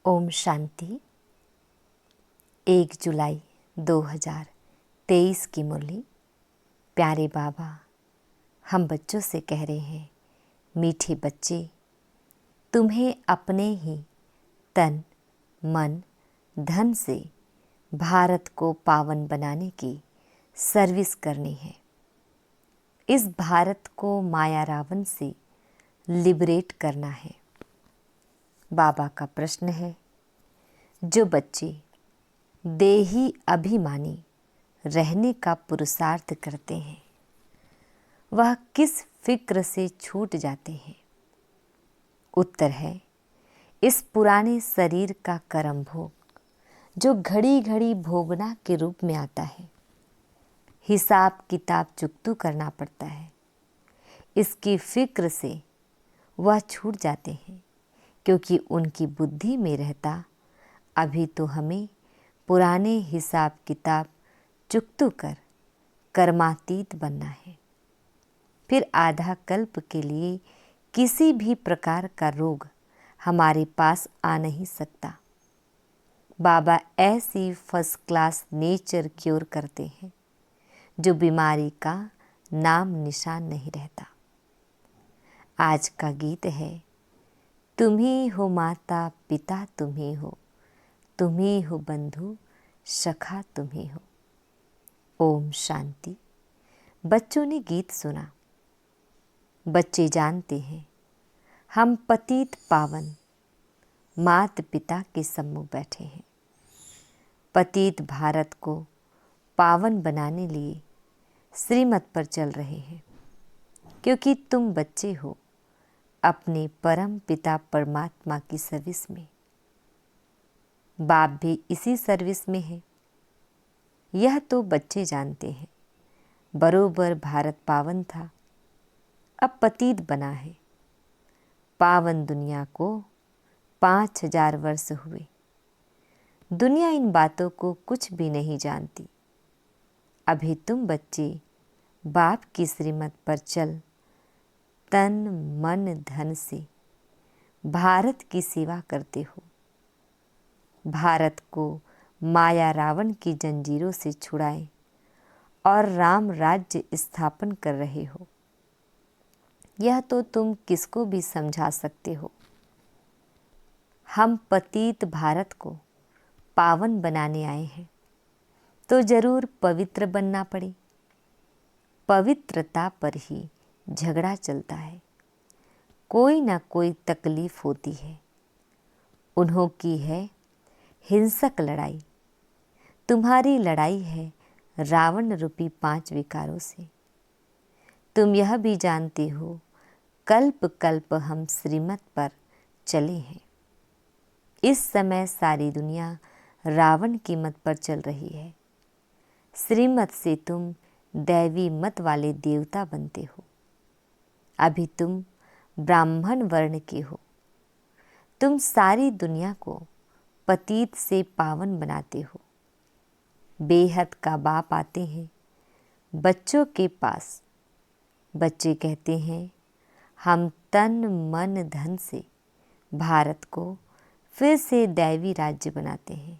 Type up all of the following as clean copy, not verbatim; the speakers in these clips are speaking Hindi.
ओम शांति। 1 जुलाई 2023 की मुरली। प्यारे बाबा, हम बच्चों से कह रहे हैं, मीठे बच्चे, तुम्हें अपने ही तन, मन, धन से भारत को पावन बनाने की सर्विस करनी है। इस भारत को माया रावण से लिबरेट करना है। बाबा का प्रश्न है, जो बच्चे देही अभिमानी रहने का पुरुषार्थ करते हैं, वह किस फिक्र से छूट जाते हैं? उत्तर है, इस पुराने शरीर का कर्म भोग, जो घड़ी घड़ी भोगना के रूप में आता है। हिसाब किताब चुकतू करना पड़ता है। इसकी फिक्र से वह छूट जाते हैं, क्योंकि उनकी बुद्धि में रहता अभी तो हमें पुराने हिसाब किताब चुकतू कर कर्मातीत बनना है। फिर आधा कल्प के लिए किसी भी प्रकार का रोग हमारे पास आ नहीं सकता। बाबा ऐसी फर्स्ट क्लास नेचर क्योर करते हैं जो बीमारी का नाम निशान नहीं रहता। आज का गीत है, तुम ही हो माता पिता, तुम ही हो, तुम ही हो बंधु सखा, तुम ही हो। ओम शांति। बच्चों ने गीत सुना। बच्चे जानते हैं, हम पतित पावन माता पिता के सम्मुख बैठे हैं। पतित भारत को पावन बनाने लिए श्रीमत पर चल रहे हैं, क्योंकि तुम बच्चे हो अपने परम पिता परमात्मा की सर्विस में। बाप भी इसी सर्विस में है। यह तो बच्चे जानते हैं। बरोबर भारत पावन था, अब पतित बना है। पावन दुनिया को 5000 वर्ष हुए। दुनिया इन बातों को कुछ भी नहीं जानती। अभी तुम बच्चे बाप की श्रीमत पर चल तन मन धन से भारत की सेवा करते हो। भारत को माया रावण की जंजीरों से छुड़ाए और राम राज्य स्थापन कर रहे हो। यह तो तुम किसको भी समझा सकते हो। हम पतित भारत को पावन बनाने आए हैं, तो जरूर पवित्र बनना पड़े। पवित्रता पर ही झगड़ा चलता है। कोई ना कोई तकलीफ होती है। उन्हों की है हिंसक लड़ाई। तुम्हारी लड़ाई है रावण रूपी 5 विकारों से। तुम यह भी जानते हो, कल्प कल्प हम श्रीमत पर चले हैं। इस समय सारी दुनिया रावण की मत पर चल रही है। श्रीमत से तुम दैवी मत वाले देवता बनते हो। अभी तुम ब्राह्मण वर्ण के हो। तुम सारी दुनिया को पतित से पावन बनाते हो। बेहद का बाप आते हैं बच्चों के पास। बच्चे कहते हैं, हम तन मन धन से भारत को फिर से दैवी राज्य बनाते हैं,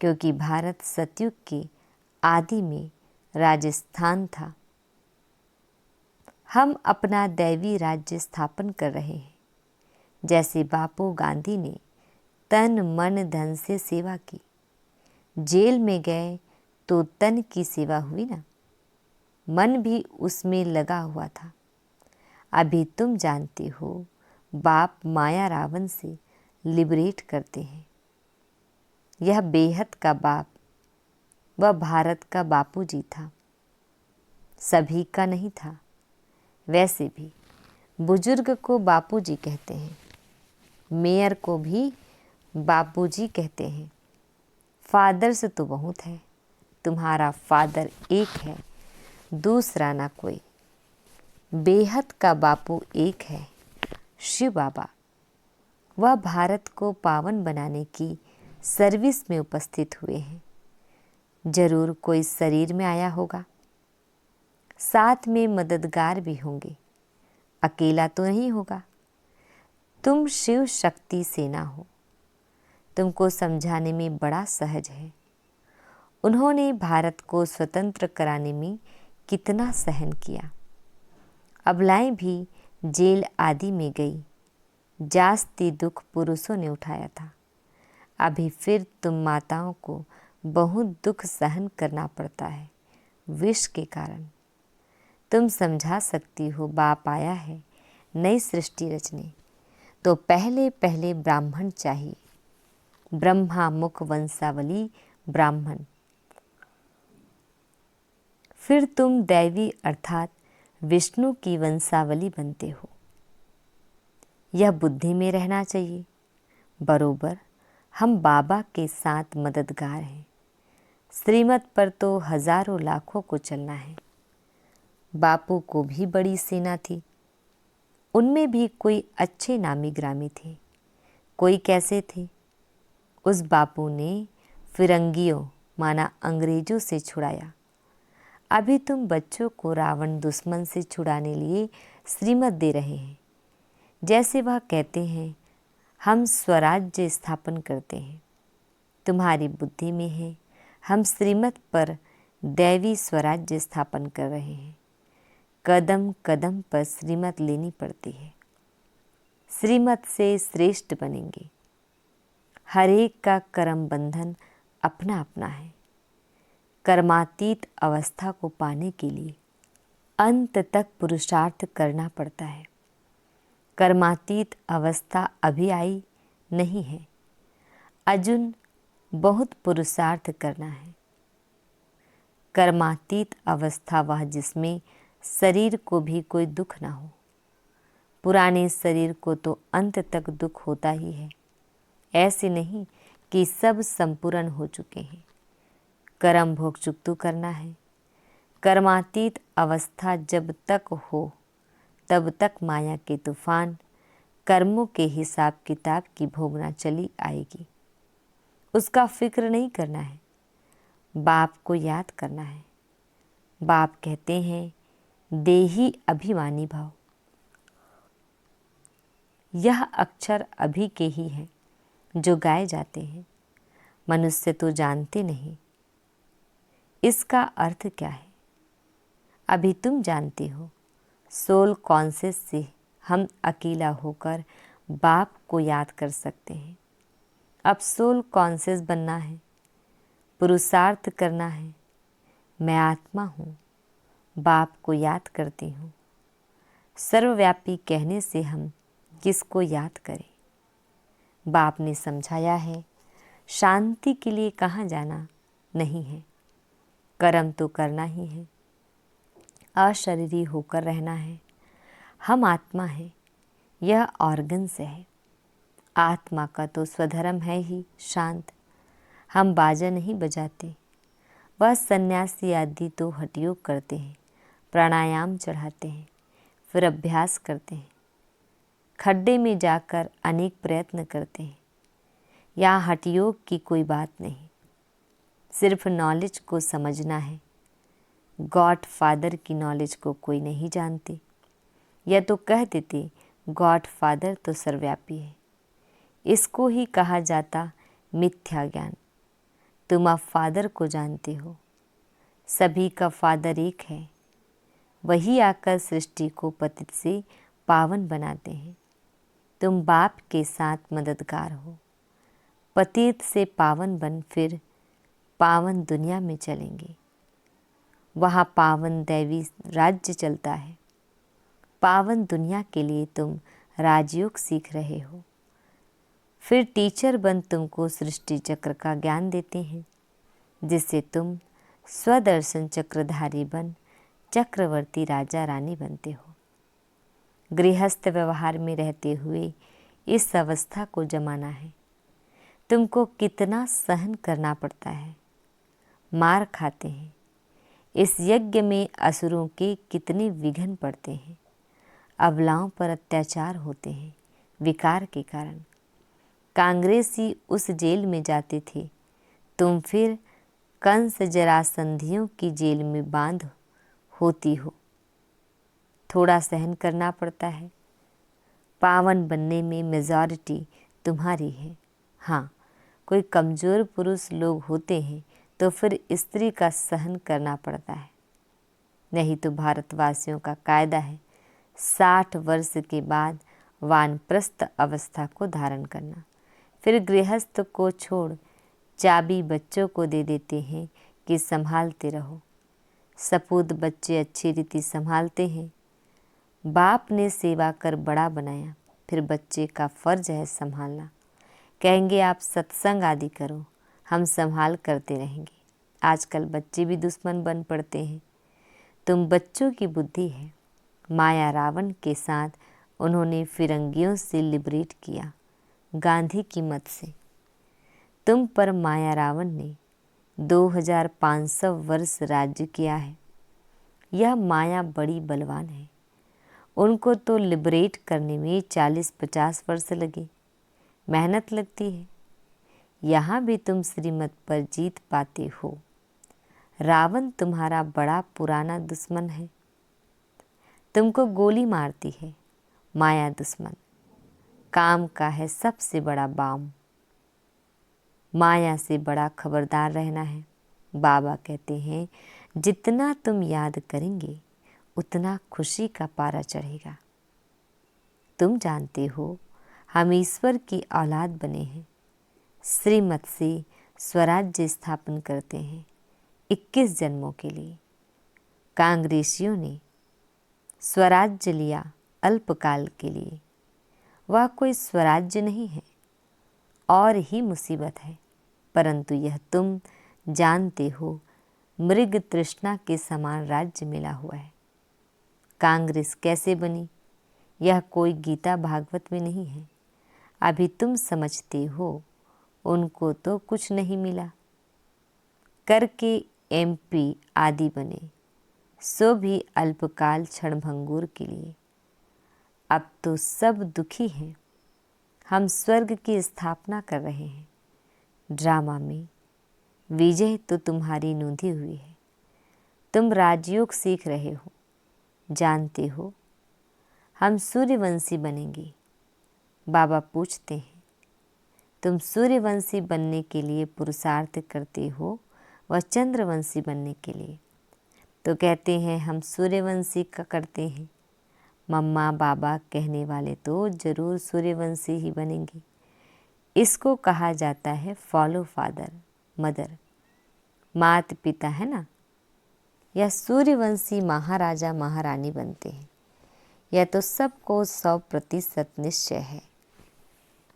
क्योंकि भारत सतयुग के आदि में राजस्थान था। हम अपना दैवी राज्य स्थापन कर रहे हैं। जैसे बापू गांधी ने तन मन धन से सेवा की। जेल में गए तो तन की सेवा हुई ना, मन भी उसमें लगा हुआ था। अभी तुम जानते हो, बाप माया रावण से लिबरेट करते हैं। यह बेहद का बाप वह भारत का बापूजी था, सभी का नहीं था। वैसे भी बुजुर्ग को बापूजी कहते हैं, मेयर को भी बापूजी कहते हैं। फादर्स तो बहुत है, तुम्हारा फादर एक है, दूसरा ना कोई। बेहद का बापू एक है, शिव बाबा। वह भारत को पावन बनाने की सर्विस में उपस्थित हुए हैं। जरूर कोई शरीर में आया होगा, साथ में मददगार भी होंगे। अकेला तो नहीं होगा। तुम शिव शक्ति सेना हो। तुमको समझाने में बड़ा सहज है। उन्होंने भारत को स्वतंत्र कराने में कितना सहन किया। अबलाएं भी जेल आदि में गई, जास्ती दुख पुरुषों ने उठाया था। अभी फिर तुम माताओं को बहुत दुख सहन करना पड़ता है विष के कारण। तुम समझा सकती हो, बाप आया है नई सृष्टि रचने, तो पहले पहले ब्राह्मण चाहिए, ब्रह्मा मुख वंशावली ब्राह्मण। फिर तुम दैवी अर्थात विष्णु की वंशावली बनते हो। यह बुद्धि में रहना चाहिए। बरोबर हम बाबा के साथ मददगार हैं। श्रीमत पर तो हजारों लाखों को चलना है। बापू को भी बड़ी सेना थी। उनमें भी कोई अच्छे नामी ग्रामी थे, कोई कैसे थे। उस बापू ने फिरंगियों माना अंग्रेजों से छुड़ाया। अभी तुम बच्चों को रावण दुश्मन से छुड़ाने लिए श्रीमत दे रहे हैं। जैसे वह कहते हैं हम स्वराज्य स्थापन करते हैं। तुम्हारी बुद्धि में है हम श्रीमत पर दैवी स्वराज्य स्थापन कर रहे हैं। कदम कदम पर श्रीमत लेनी पड़ती है। श्रीमत से श्रेष्ठ बनेंगे। हर एक का कर्म बंधन अपना अपना है। कर्मातीत अवस्था को पाने के लिए अंत तक पुरुषार्थ करना पड़ता है। कर्मातीत अवस्था अभी आई नहीं है, अजुन बहुत पुरुषार्थ करना है। कर्मातीत अवस्था वह जिसमें शरीर को भी कोई दुख ना हो। पुराने शरीर को तो अंत तक दुख होता ही है। ऐसे नहीं कि सब संपूर्ण हो चुके हैं। कर्म भोग चुकतू करना है। कर्मातीत अवस्था जब तक हो तब तक माया के तूफान कर्मों के हिसाब किताब की भोगना चली आएगी। उसका फिक्र नहीं करना है, बाप को याद करना है। बाप कहते हैं देही अभिमानी भाव। यह अक्षर अभी के ही हैं जो गाए जाते हैं। मनुष्य तो जानते नहीं इसका अर्थ क्या है। अभी तुम जानते हो। सोल कॉन्शियस से हम अकेला होकर बाप को याद कर सकते हैं। अब सोल कॉन्शियस बनना है, पुरुषार्थ करना है। मैं आत्मा हूँ, बाप को याद करती हूँ। सर्वव्यापी कहने से हम किसको याद करें। बाप ने समझाया है शांति के लिए कहाँ जाना नहीं है, कर्म तो करना ही है। अशरीरी होकर रहना है। हम आत्मा है, यह ऑर्गन्स है। आत्मा का तो स्वधर्म है ही शांत। हम बाजा नहीं बजाते। वह सन्यासी आदि तो हठयोग करते हैं, प्राणायाम चढ़ाते हैं, फिर अभ्यास करते हैं, खड्डे में जाकर अनेक प्रयत्न करते हैं। यहाँ हठयोग की कोई बात नहीं, सिर्फ नॉलेज को समझना है। गॉड फादर की नॉलेज को कोई नहीं जानते। यह तो कह देते गॉड फादर तो सर्वव्यापी है। इसको ही कहा जाता मिथ्या ज्ञान। तुम अब फादर को जानते हो। सभी का फादर एक है। वही आकर सृष्टि को पतित से पावन बनाते हैं। तुम बाप के साथ मददगार हो। पतित से पावन बन फिर पावन दुनिया में चलेंगे। वहाँ पावन दैवी राज्य चलता है। पावन दुनिया के लिए तुम राजयोग सीख रहे हो। फिर टीचर बन तुमको सृष्टि चक्र का ज्ञान देते हैं, जिससे तुम स्वदर्शन चक्रधारी बन चक्रवर्ती राजा रानी बनते हो। गृहस्थ व्यवहार में रहते हुए इस अवस्था को जमाना है। तुमको कितना सहन करना पड़ता है, मार खाते हैं। इस यज्ञ में असुरों के कितने विघ्न पड़ते हैं। अबलाओं पर अत्याचार होते हैं विकार के कारण। कांग्रेसी उस जेल में जाते थे, तुम फिर कंस जरासंधियों की जेल में बांध होती हो। थोड़ा सहन करना पड़ता है। पावन बनने में मेजॉरिटी तुम्हारी है। हाँ, कोई कमज़ोर पुरुष लोग होते हैं तो फिर स्त्री का सहन करना पड़ता है। नहीं तो भारतवासियों का कायदा है 60 वर्ष के बाद वानप्रस्थ अवस्था को धारण करना। फिर गृहस्थ को छोड़ चाबी बच्चों को दे देते हैं कि संभालते रहो। सपूत बच्चे अच्छी रीति संभालते हैं। बाप ने सेवा कर बड़ा बनाया, फिर बच्चे का फर्ज है संभालना। कहेंगे आप सत्संग आदि करो, हम संभाल करते रहेंगे। आजकल बच्चे भी दुश्मन बन पड़ते हैं। तुम बच्चों की बुद्धि है। माया रावण के साथ उन्होंने फिरंगियों से लिबरेट किया, गांधी की मत से। तुम पर माया रावण ने 2500 वर्ष राज्य किया है। यह माया बड़ी बलवान है। उनको तो लिबरेट करने में 40-50 वर्ष लगे। मेहनत लगती है। यहाँ भी तुम श्रीमत पर जीत पाते हो। रावण तुम्हारा बड़ा पुराना दुश्मन है। तुमको गोली मारती है माया दुश्मन। काम का है सबसे बड़ा बाम। माया से बड़ा खबरदार रहना है। बाबा कहते हैं जितना तुम याद करेंगे उतना खुशी का पारा चढ़ेगा। तुम जानते हो हम ईश्वर की औलाद बने हैं। श्रीमत से स्वराज्य स्थापन करते हैं 21 जन्मों के लिए। कांग्रेसियों ने स्वराज्य लिया अल्पकाल के लिए। वह कोई स्वराज्य नहीं है और ही मुसीबत है, परंतु यह तुम जानते हो मृग तृष्णा के समान राज्य मिला हुआ है। कांग्रेस कैसे बनी यह कोई गीता भागवत में नहीं है। अभी तुम समझते हो, उनको तो कुछ नहीं मिला। करके MP आदि बने, सो भी अल्पकाल क्षणभंगुर के लिए। अब तो सब दुखी हैं। हम स्वर्ग की स्थापना कर रहे हैं। ड्रामा में विजय तो तुम्हारी नूंधी हुई है। तुम राजयोग सीख रहे हो। जानते हो हम सूर्यवंशी बनेंगे। बाबा पूछते हैं तुम सूर्यवंशी बनने के लिए पुरुषार्थ करते हो व चंद्रवंशी बनने के लिए? तो कहते हैं हम सूर्यवंशी का करते हैं। मम्मा बाबा कहने वाले तो जरूर सूर्यवंशी ही बनेंगे। इसको कहा जाता है फॉलो फादर मदर, मात पिता है ना। यह सूर्यवंशी महाराजा महारानी बनते हैं। यह तो सबको 100% निश्चय है।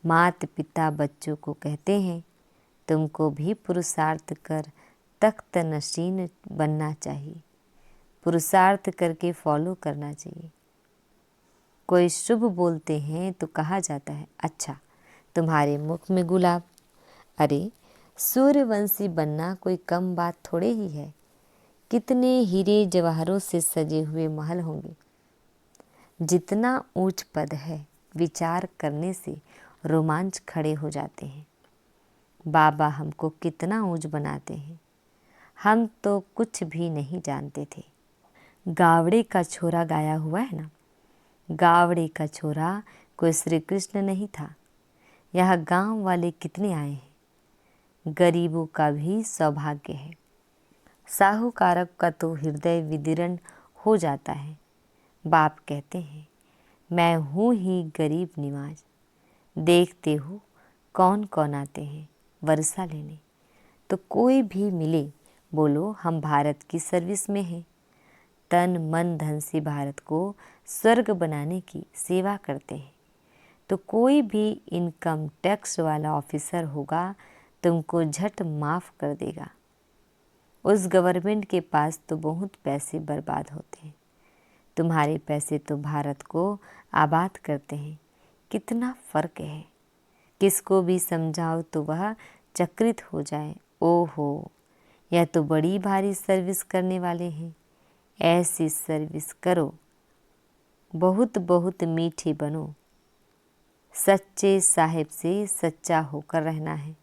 मात पिता बच्चों को कहते हैं तुमको भी पुरुषार्थ कर तख्त नशीन बनना चाहिए। पुरुषार्थ करके फॉलो करना चाहिए। कोई शुभ बोलते हैं तो कहा जाता है अच्छा तुम्हारे मुख में गुलाब। अरे सूर्यवंशी बनना कोई कम बात थोड़े ही है। कितने हीरे जवाहरों से सजे हुए महल होंगे। जितना ऊंच पद है विचार करने से रोमांच खड़े हो जाते हैं। बाबा हमको कितना ऊंच बनाते हैं। हम तो कुछ भी नहीं जानते थे। गावड़े का छोरा गाया हुआ है ना। गावड़े का छोरा कोई श्री कृष्ण नहीं था। यह गांव वाले कितने आए हैं। गरीबों का भी सौभाग्य है। साहूकारक का तो हृदय विदीर्ण हो जाता है। बाप कहते हैं मैं हूँ ही गरीब निवाज। देखते हो कौन कौन आते हैं वर्षा लेने। तो कोई भी मिले बोलो हम भारत की सर्विस में हैं। तन मन धन से भारत को स्वर्ग बनाने की सेवा करते हैं। तो कोई भी इनकम टैक्स वाला ऑफिसर होगा तुमको झट माफ़ कर देगा। उस गवर्नमेंट के पास तो बहुत पैसे बर्बाद होते हैं। तुम्हारे पैसे तो भारत को आबाद करते हैं। कितना फ़र्क है। किसको भी समझाओ तो वह चकित हो जाए। ओहो यह तो बड़ी भारी सर्विस करने वाले हैं। ऐसी सर्विस करो बहुत बहुत मीठे बनो। सच्चे साहिब से सच्चा होकर रहना है।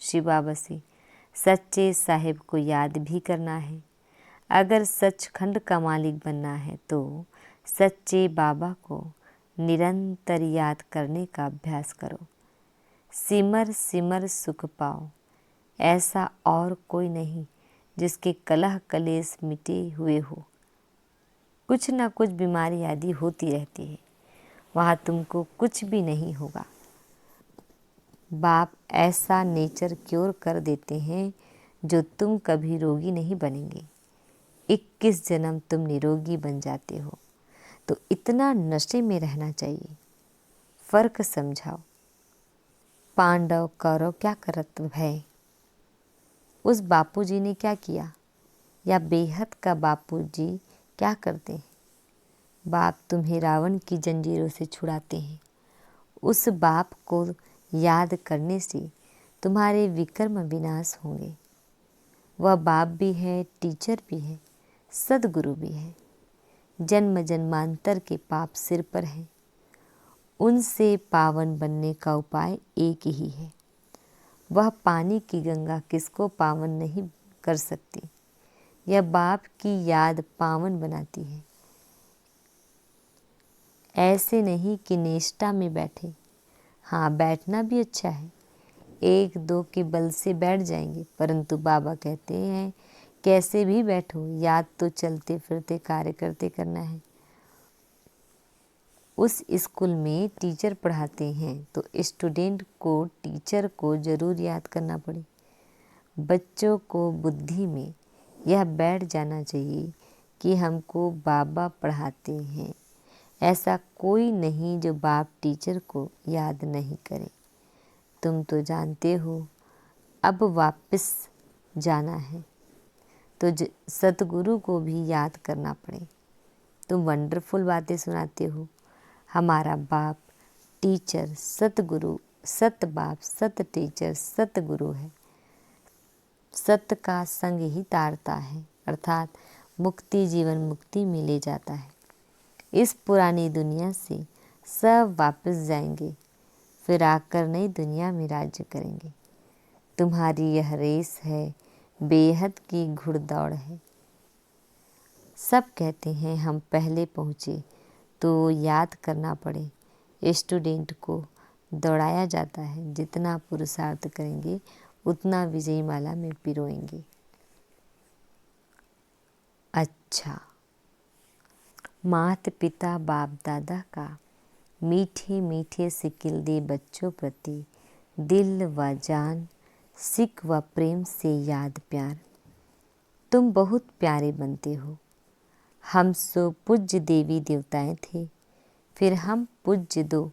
शिव बाबा से सच्चे साहिब को याद भी करना है। अगर सचखंड का मालिक बनना है तो सच्चे बाबा को निरंतर याद करने का अभ्यास करो। सिमर सिमर सुख पाओ, ऐसा और कोई नहीं जिसके कलह कलेश मिटे हुए हो। कुछ ना कुछ बीमारी आदि होती रहती है, वहाँ तुमको कुछ भी नहीं होगा। बाप ऐसा नेचर क्योर कर देते हैं जो तुम कभी रोगी नहीं बनेंगे। 21 जन्म तुम निरोगी बन जाते हो, तो इतना नशे में रहना चाहिए। फर्क समझाओ। पांडव कौरव क्या करत भय, उस बापूजी ने क्या किया, या बेहद का बापूजी क्या करते हैं। बाप तुम्हें रावण की जंजीरों से छुड़ाते हैं। उस बाप को याद करने से तुम्हारे विकर्म विनाश होंगे। वह बाप भी है, टीचर भी है, सद्गुरु भी है। जन्म जन्मांतर के पाप सिर पर हैं। उनसे पावन बनने का उपाय एक ही है। वह पानी की गंगा किसको पावन नहीं कर सकती। यह बाप की याद पावन बनाती है। ऐसे नहीं कि निष्ठा में बैठे। हाँ, बैठना भी अच्छा है, एक दो के बल से बैठ जाएंगे, परंतु बाबा कहते हैं कैसे भी बैठो, याद तो चलते फिरते कार्य करते करना है। उस स्कूल में टीचर पढ़ाते हैं तो स्टूडेंट को टीचर को ज़रूर याद करना पड़े। बच्चों को बुद्धि में यह बैठ जाना चाहिए कि हमको बाबा पढ़ाते हैं। ऐसा कोई नहीं जो बाप टीचर को याद नहीं करे। तुम तो जानते हो अब वापस जाना है, तो सतगुरु को भी याद करना पड़े। तुम वंडरफुल बातें सुनाते हो। हमारा बाप टीचर सतगुरु, सत बाप सत टीचर सतगुरु है। सत्य का संग ही तारता है, अर्थात मुक्ति जीवन मुक्ति में ले जाता है। इस पुरानी दुनिया से सब वापस जाएंगे, फिर आकर नई दुनिया में राज्य करेंगे। तुम्हारी यह रेस है, बेहद की घुड़दौड़ है। सब कहते हैं हम पहले पहुँचे, तो याद करना पड़े। स्टूडेंट को दौड़ाया जाता है, जितना पुरुषार्थ करेंगे उतना विजयी माला में पिरोएंगे। अच्छा, माता पिता बाप दादा का मीठे मीठे सिकिल दे बच्चों प्रति दिल व जान, सिक व प्रेम से याद प्यार। तुम बहुत प्यारे बनते हो। हम सो पूज्य देवी देवताएं थे, फिर हम पूज्य दो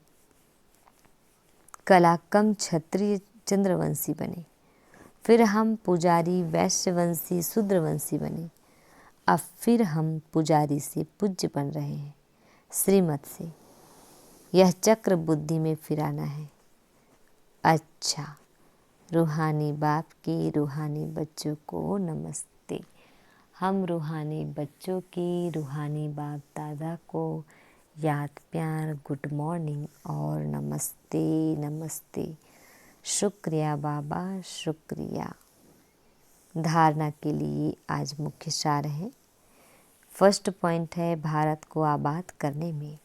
कलाकम क्षत्रिय चंद्रवंशी बने, फिर हम पुजारी वैश्यवंशी शूद्रवंशी बने, अब फिर हम पुजारी से पूज्य बन रहे हैं, श्रीमत से। यह चक्र बुद्धि में फिराना है। अच्छा, रूहानी बाप के रूहानी बच्चों को नमस्ते। हम रूहानी बच्चों की रूहानी बाप दादा को याद प्यार, गुड मॉर्निंग और नमस्ते नमस्ते। शुक्रिया बाबा, शुक्रिया। धारणा के लिए आज मुख्य सार है। फर्स्ट पॉइंट है, भारत को आबाद करने में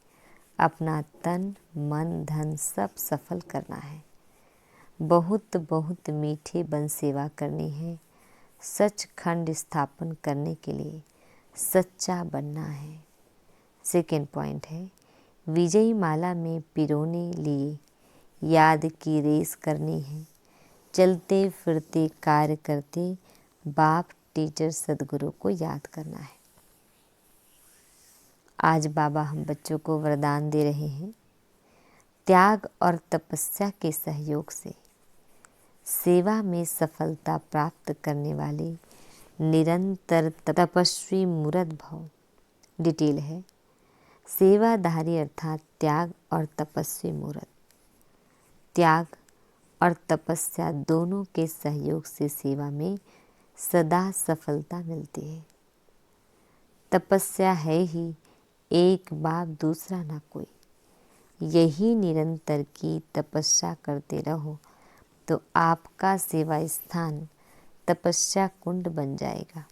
अपना तन मन धन सब सफल करना है। बहुत बहुत मीठे बन सेवा करनी है। सचखंड स्थापन करने के लिए सच्चा बनना है। सेकेंड पॉइंट है, विजयी माला में पिरोने लिए याद की रेस करनी है। चलते फिरते कार्य करते बाप टीचर सदगुरु को याद करना है। आज बाबा हम बच्चों को वरदान दे रहे हैं, त्याग और तपस्या के सहयोग से सेवा में सफलता प्राप्त करने वाले निरंतर तपस्वी मूर्त भव। डिटेल है, सेवाधारी अर्थात त्याग और तपस्वी मूर्त। त्याग और तपस्या दोनों के सहयोग से सेवा में सदा सफलता मिलती है। तपस्या है ही एक बाप दूसरा ना कोई। यही निरंतर की तपस्या करते रहो तो आपका सेवा स्थान तपस्या कुंड बन जाएगा।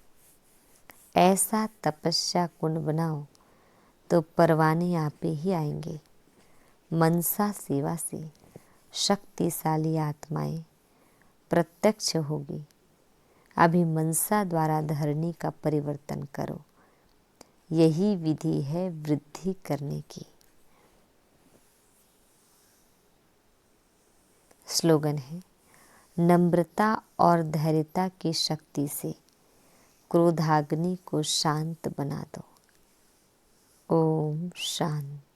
ऐसा तपस्या कुंड बनाओ तो परवाने आपे ही आएंगे। मनसा सेवा से शक्तिशाली आत्माएं प्रत्यक्ष होगी। अभिमनसा द्वारा धरणी का परिवर्तन करो। यही विधि है वृद्धि करने की। स्लोगन है, नम्रता और धैर्यता की शक्ति से क्रोधाग्नि को शांत बना दो। ओम शांति।